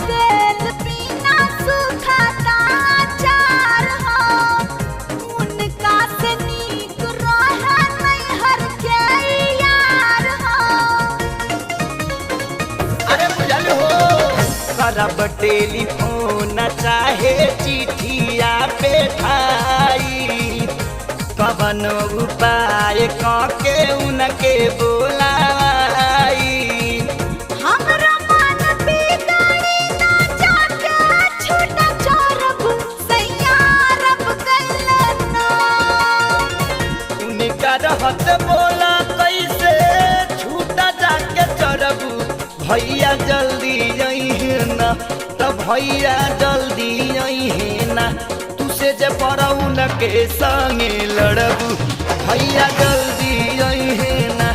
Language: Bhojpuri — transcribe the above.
तेल बिना सुखाता अचार हो। उनका से नीक रहे नैहर के यार हो। अरे बुझल हो करब टेलीफोन चाहे चिठिया पे भाई कवन उपाय के उनके बोलाई। हमरा मन बिगड़ी ना जाके छूटा चोरब सैयारब कैलना। उनका रहत बोला कैसे छूटा जाके चढ़बू भैया जल्दी अइहे ना त भैया जल्दी अइहे ना तुसे जे पड़ौन के संगे लड़बू भैया जल्दी अइहे ना